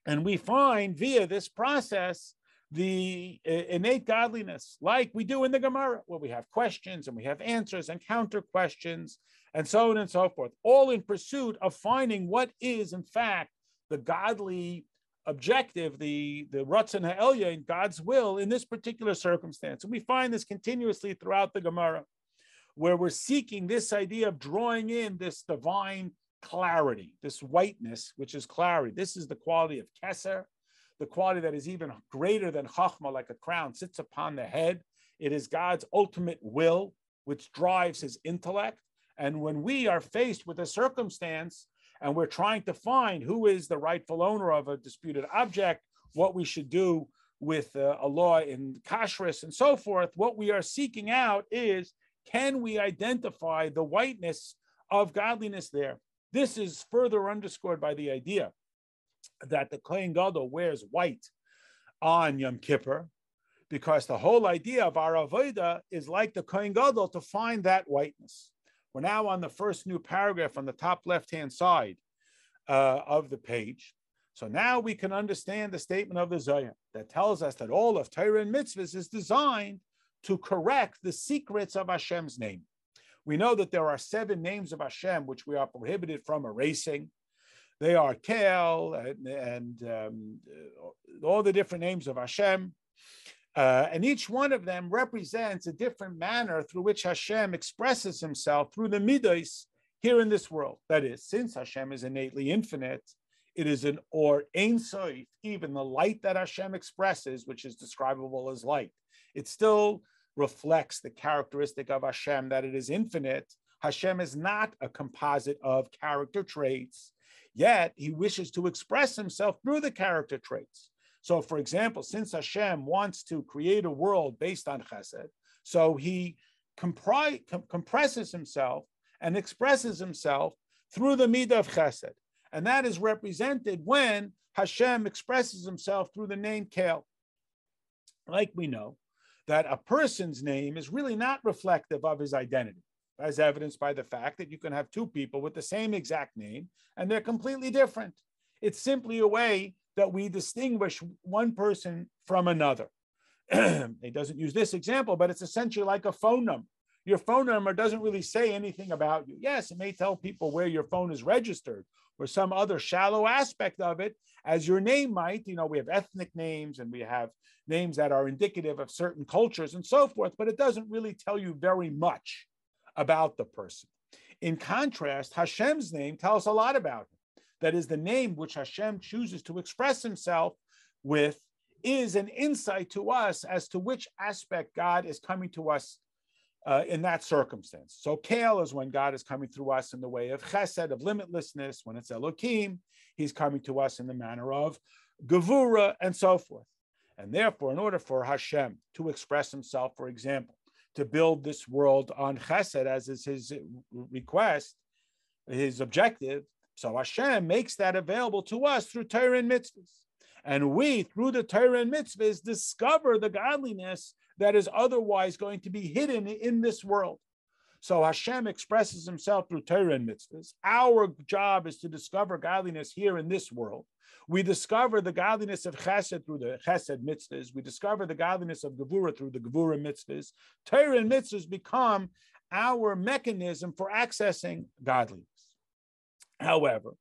and we find via this process the innate godliness, like we do in the Gemara, where we have questions and we have answers and counter questions, and so on and so forth, all in pursuit of finding what is, in fact, the godly objective, the Ratzon Ha'elya, in God's will in this particular circumstance. And we find this continuously throughout the Gemara, where we're seeking this idea of drawing in this divine clarity, this whiteness, which is clarity. This is the quality of Keser, the quality that is even greater than Chachma, like a crown sits upon the head. It is God's ultimate will, which drives his intellect. And when we are faced with a circumstance and we're trying to find who is the rightful owner of a disputed object, what we should do with a law in kashrus and so forth, what we are seeking out is, can we identify the whiteness of godliness there? This is further underscored by the idea that the Kohen Gadol wears white on Yom Kippur, because the whole idea of our avodah is like the Kohen Gadol to find that whiteness. We're now on the first new paragraph on the top left-hand side of the page. So now we can understand the statement of the Zohar that tells us that all of Torah and mitzvahs is designed to correct the secrets of Hashem's name. We know that there are 7 names of Hashem which we are prohibited from erasing. They are Kel and all the different names of Hashem. And each one of them represents a different manner through which Hashem expresses himself through the midos here in this world. That is, since Hashem is innately infinite, it is an or ein sof, even the light that Hashem expresses, which is describable as light. It still reflects the characteristic of Hashem that it is infinite. Hashem is not a composite of character traits, yet he wishes to express himself through the character traits. So, for example, since Hashem wants to create a world based on chesed, so he compresses himself and expresses himself through the midah of chesed. And that is represented when Hashem expresses himself through the name Kel. Like we know that a person's name is really not reflective of his identity, as evidenced by the fact that you can have 2 people with the same exact name and they're completely different. It's simply a way that we distinguish one person from another. He doesn't use this example, but it's essentially like a phone number. Your phone number doesn't really say anything about you. Yes, it may tell people where your phone is registered or some other shallow aspect of it, as your name might. You know, we have ethnic names and we have names that are indicative of certain cultures and so forth, but it doesn't really tell you very much about the person. In contrast, Hashem's name tells a lot about him. That is, the name which Hashem chooses to express himself with is an insight to us as to which aspect God is coming to us in that circumstance. So Kel is when God is coming through us in the way of chesed, of limitlessness. When it's Elohim, he's coming to us in the manner of Gevura and so forth. And therefore, in order for Hashem to express himself, for example, to build this world on chesed, as is his request, his objective, so Hashem makes that available to us through Torah and mitzvahs. And we, through the Torah and mitzvahs, discover the godliness that is otherwise going to be hidden in this world. So Hashem expresses himself through Torah and mitzvahs. Our job is to discover godliness here in this world. We discover the godliness of chesed through the chesed mitzvahs. We discover the godliness of gevura through the gevura mitzvahs. Torah and mitzvahs become our mechanism for accessing godliness. However,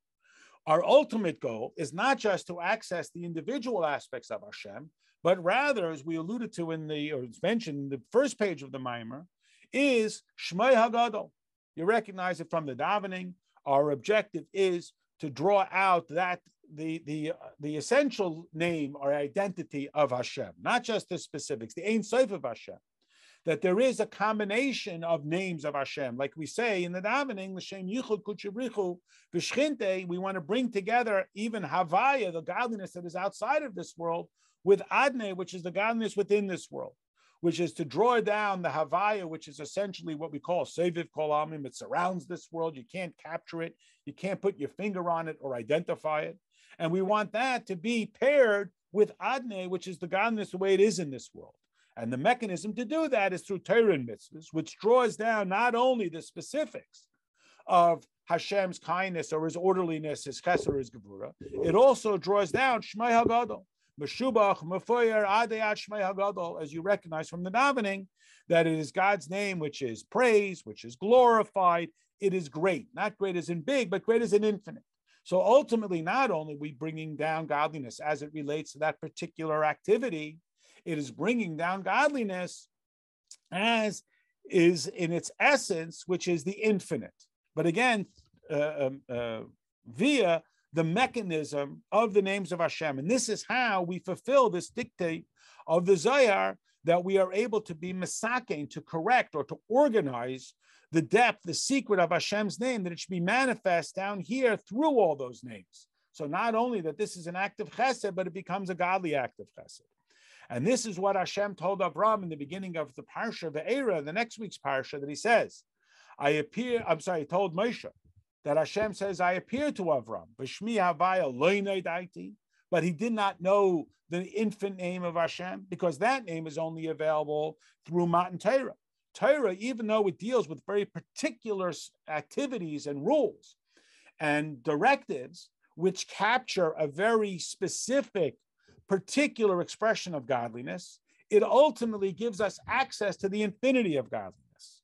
our ultimate goal is not just to access the individual aspects of Hashem, but rather, as we alluded to or it's mentioned in the first page of the Maimer, is Shmei HaGadol. You recognize it from the davening, our objective is to draw out that the essential name or identity of Hashem, not just the specifics, the Ein Sof of Hashem, that there is a combination of names of Hashem. Like we say in the davening, L'Shem Yichud Kutshavrichu V'Shchinte, we want to bring together even Havaya, the godliness that is outside of this world, with Adne, which is the godliness within this world, which is to draw down the Havaya, which is essentially what we call Seviv Kol Amim. It surrounds this world. You can't capture it. You can't put your finger on it or identify it. And we want that to be paired with Adne, which is the godliness the way it is in this world. And the mechanism to do that is through Torah and mitzvahs, which draws down not only the specifics of Hashem's kindness or his orderliness, his chesed or his gevura, it also draws down Shmei HaGadol, Meshubach, Mefoyer, Adeyat Shmei HaGadol, as you recognize from the davening, that it is God's name which is praised, which is glorified. It is great, not great as in big, but great as in infinite. So ultimately, not only are we bringing down godliness as it relates to that particular activity, it is bringing down godliness as is in its essence, which is the infinite. But again, via the mechanism of the names of Hashem. And this is how we fulfill this dictate of the Zohar, that we are able to be mesakein, to correct or to organize the depth, the secret of Hashem's name, that it should be manifest down here through all those names. So not only that this is an act of chesed, but it becomes a godly act of chesed. And this is what Hashem told Avram in the beginning of the parsha, Ve'era, the next week's parsha, that he says, he told Moshe, that Hashem says, I appeared to Avram, B'shmi havaya lo nodaiti, but he did not know the infinite name of Hashem, because that name is only available through Matan Torah. Torah, even though it deals with very particular activities and rules and directives, which capture a very specific, particular expression of godliness, it ultimately gives us access to the infinity of godliness.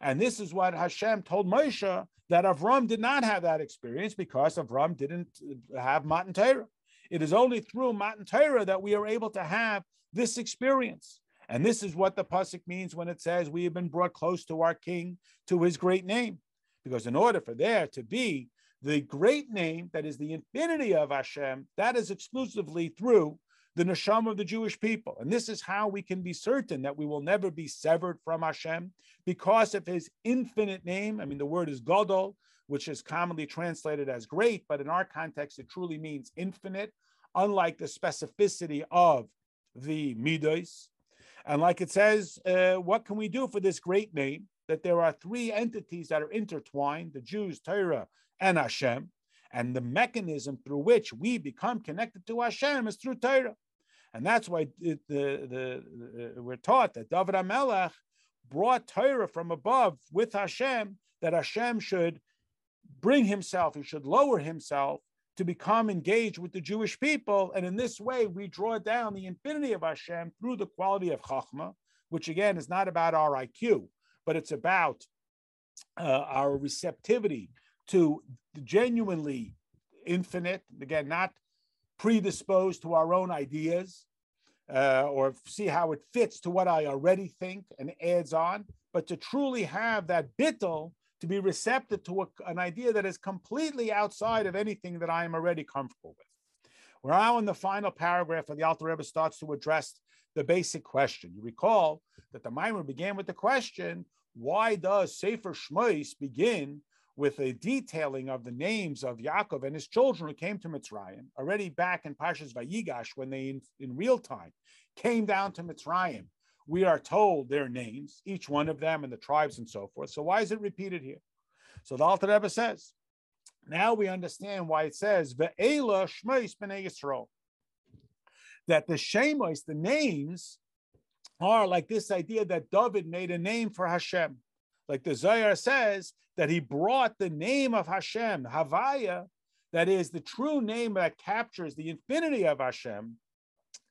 And this is what Hashem told Moshe, that Avram did not have that experience because Avram didn't have Matan Torah. It is only through Matan Torah that we are able to have this experience. And this is what the pasuk means when it says we have been brought close to our King, to his great name. Because in order for there to be the great name that is the infinity of Hashem, that is exclusively through the neshama of the Jewish people. And this is how we can be certain that we will never be severed from Hashem, because of his infinite name. I mean, the word is Gadol, which is commonly translated as great, but in our context, it truly means infinite, unlike the specificity of the midos. And like it says, what can we do for this great name? That there are three entities that are intertwined, the Jews, Torah, and Hashem. And the mechanism through which we become connected to Hashem is through Torah. And that's why we're taught that David HaMelech brought Torah from above with Hashem, that Hashem should bring himself, he should lower himself to become engaged with the Jewish people. And in this way, we draw down the infinity of Hashem through the quality of Chachma, which again is not about our IQ, but it's about our receptivity to the genuinely infinite, again, not predisposed to our own ideas or see how it fits to what I already think and adds on, but to truly have that bittul, to be receptive to an idea that is completely outside of anything that I am already comfortable with. We're now in the final paragraph, and the Alter Rebbe starts to address the basic question. You recall that the Mimer began with the question, why does Sefer Shmos begin with a detailing of the names of Yaakov and his children who came to Mitzrayim, already back in parshas Vayigash, when they in real time came down to Mitzrayim? We are told their names, each one of them and the tribes and so forth. So why is it repeated here? So the Alter Rebbe says, now we understand why it says, Ve'ela Shmos bnei Yisroel. That the shemos, the names, are like this idea that David made a name for Hashem. Like the Zohar says, that he brought the name of Hashem, Havaya, that is the true name that captures the infinity of Hashem,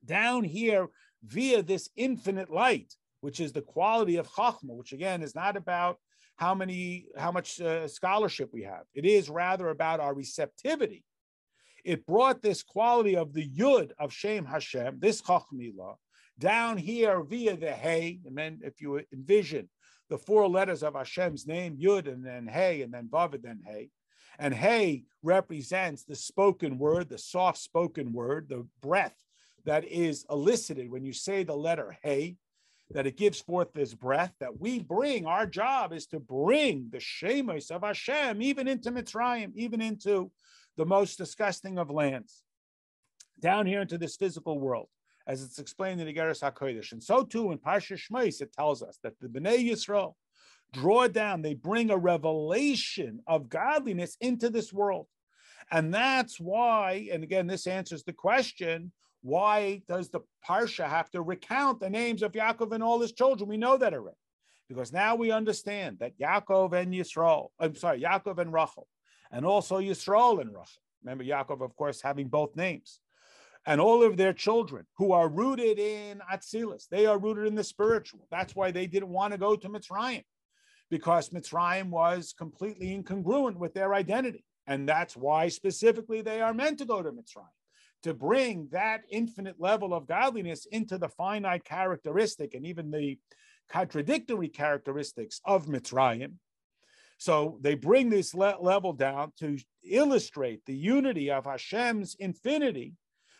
down here via this infinite light, which is the quality of Chachma, which again is not about how much scholarship we have. It is rather about our receptivity. It brought this quality of the Yud of Shem Hashem, this Chachmilah, down here via the Hey, and then if you envision the four letters of Hashem's name, Yud, and then Hey, and then Vav, and then Hey. And hey represents the spoken word, the soft spoken word, the breath that is elicited when you say the letter hey, that it gives forth this breath that we bring. Our job is to bring the shemos of Hashem even into Mitzrayim, even into the most disgusting of lands, down here into this physical world, as it's explained in the Igeres HaKodesh. And so too in parshas Shmos, it tells us that the bnei Yisroel draw down, they bring a revelation of godliness into this world. And that's why, and again, this answers the question, why does the parsha have to recount the names of Yaakov and all his children? We know that already, because now we understand that Yaakov and Yaakov and Rachel, and also Yisroel and Rachel. Remember Yaakov, of course, having both names, and all of their children who are rooted in Atzilus. They are rooted in the spiritual. That's why they didn't want to go to Mitzrayim, because Mitzrayim was completely incongruent with their identity. And that's why specifically they are meant to go to Mitzrayim, to bring that infinite level of godliness into the finite characteristic and even the contradictory characteristics of Mitzrayim. So they bring this level down to illustrate the unity of Hashem's infinity,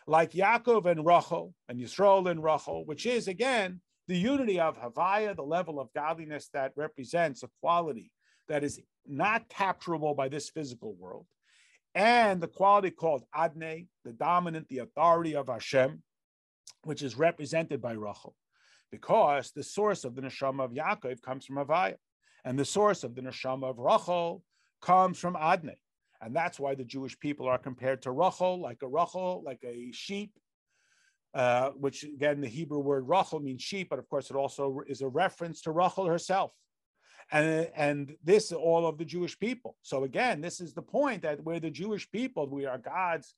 like Yaakov and Rachel and Yisroel and Rachel, which is, again, the unity of Havaya, the level of godliness that represents a quality that is not capturable by this physical world, and the quality called bnei, the dominant, the authority of Hashem, which is represented by Rachel, because the source of the neshama of Yaakov comes from Havaya, and the source of the neshama of Rachel comes from bnei. And that's why the Jewish people are compared to Rachel, like a sheep, which again, the Hebrew word Rachel means sheep, but of course it also is a reference to Rachel herself. And this, all of the Jewish people. So again, this is the point, that we're the Jewish people, we are God's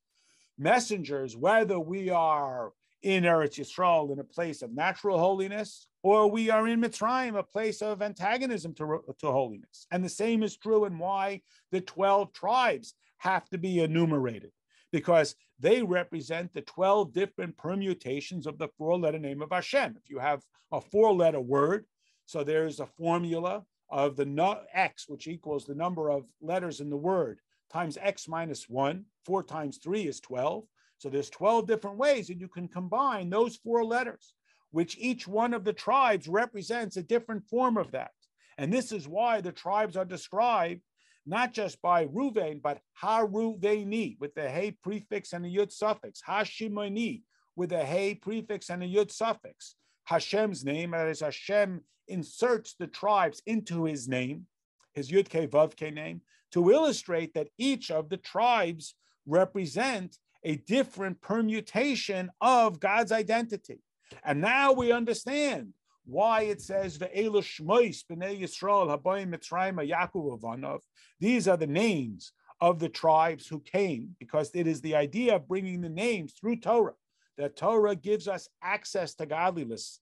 messengers, whether we are in Eretz Yisrael, in a place of natural holiness, or we are in Mitzrayim, a place of antagonism to holiness. And the same is true in why the 12 tribes have to be enumerated, because they represent the 12 different permutations of the 4-letter name of Hashem. If you have a 4-letter word, so there's a formula of the x, which equals the number of letters in the word, times x minus 1, 4 times 3 is 12. So there's 12 different ways that you can combine those 4 letters, which each one of the tribes represents a different form of that. And this is why the tribes are described not just by Ruvain, but Ha-Ruvaini, with the Hey prefix and a Yud suffix, Ha-Shimoni, with a Hey prefix and a Yud suffix. Hashem's name, as Hashem inserts the tribes into his name, his Yud Kei Vav Kei name, to illustrate that each of the tribes represent a different permutation of God's identity. And now we understand why it says Ve'elu Shmos bnei Yisroel habaim Mitzrayma Yaakov Avanov. These are the names of the tribes who came, because it is the idea of bringing the names through Torah. That Torah gives us access to godliness,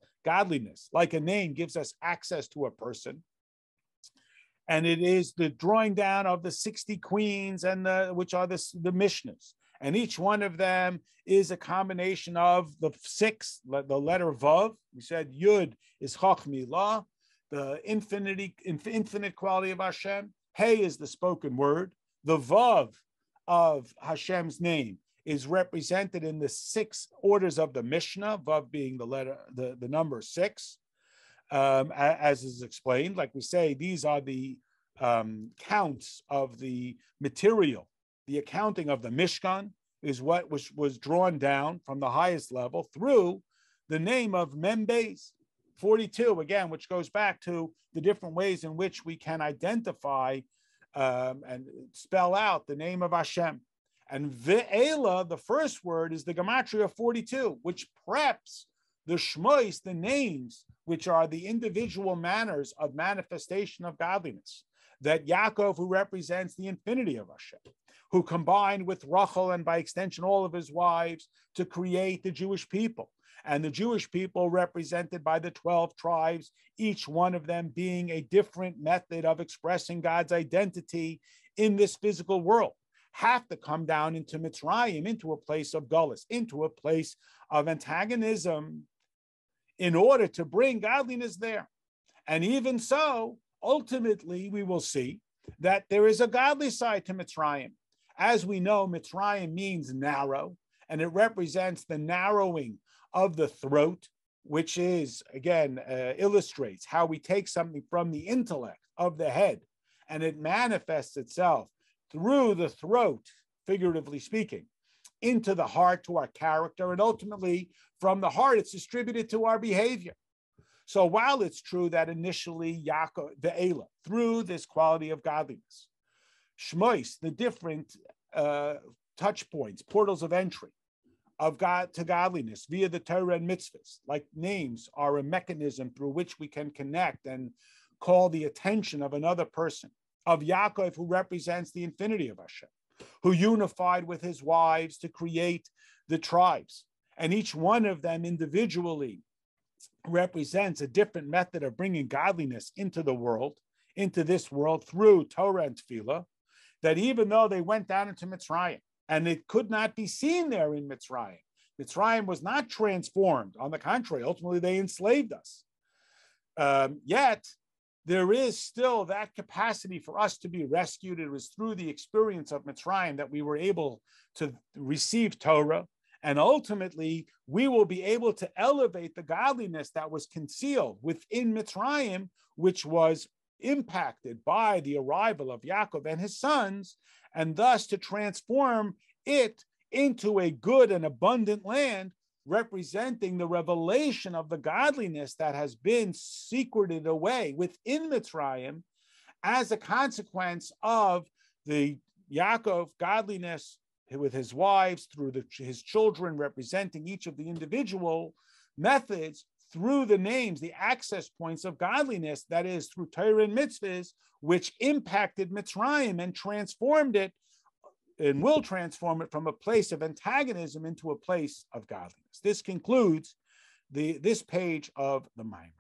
like a name gives us access to a person. And it is the drawing down of the 60 queens, and which are the Mishnahs. And each one of them is a combination of the 6, the letter Vav. We said Yud is Chachmilah, the infinite quality of Hashem. Hey is the spoken word. The Vav of Hashem's name is represented in the 6 orders of the Mishnah, Vav being the number 6, as is explained. Like we say, these are the counts of the material. The accounting of the Mishkan is what was drawn down from the highest level through the name of Membeis 42, again, which goes back to the different ways in which we can identify and spell out the name of Hashem. And Ve'ela, the first word, is the gematria 42, which preps the Shmos, the names, which are the individual manners of manifestation of godliness. That Yaakov, who represents the infinity of Hashem, who combined with Rachel and by extension all of his wives to create the Jewish people. And the Jewish people represented by the 12 tribes, each one of them being a different method of expressing God's identity in this physical world, have to come down into Mitzrayim, into a place of Galus, into a place of antagonism, in order to bring godliness there. And even so, ultimately, we will see that there is a godly side to Mitzrayim. As we know, Mitzrayim means narrow, and it represents the narrowing of the throat, which is, again, illustrates how we take something from the intellect of the head, and it manifests itself through the throat, figuratively speaking, into the heart, to our character, and ultimately from the heart, it's distributed to our behavior. So while it's true that initially Yaakov, the Geulah, through this quality of godliness, Shmos, the different touch points, portals of entry of God to godliness via the Torah and mitzvahs, like names, are a mechanism through which we can connect and call the attention of another person, of Yaakov, who represents the infinity of Hashem, who unified with his wives to create the tribes. And each one of them individually represents a different method of bringing godliness into the world, into this world, through Torah and Tefillah, that even though they went down into Mitzrayim, and it could not be seen there in Mitzrayim, Mitzrayim was not transformed. On the contrary, ultimately they enslaved us. Yet, there is still that capacity for us to be rescued. It was through the experience of Mitzrayim that we were able to receive Torah, and ultimately we will be able to elevate the godliness that was concealed within Mitzrayim, which was impacted by the arrival of Yaakov and his sons, and thus to transform it into a good and abundant land, representing the revelation of the godliness that has been secreted away within Mitzrayim as a consequence of the Yaakov godliness with his wives, through his children, representing each of the individual methods, through the names, the access points of godliness, that is through Torah and mitzvahs, which impacted Mitzrayim and transformed it, and will transform it from a place of antagonism into a place of godliness. This concludes this page of the Mimer.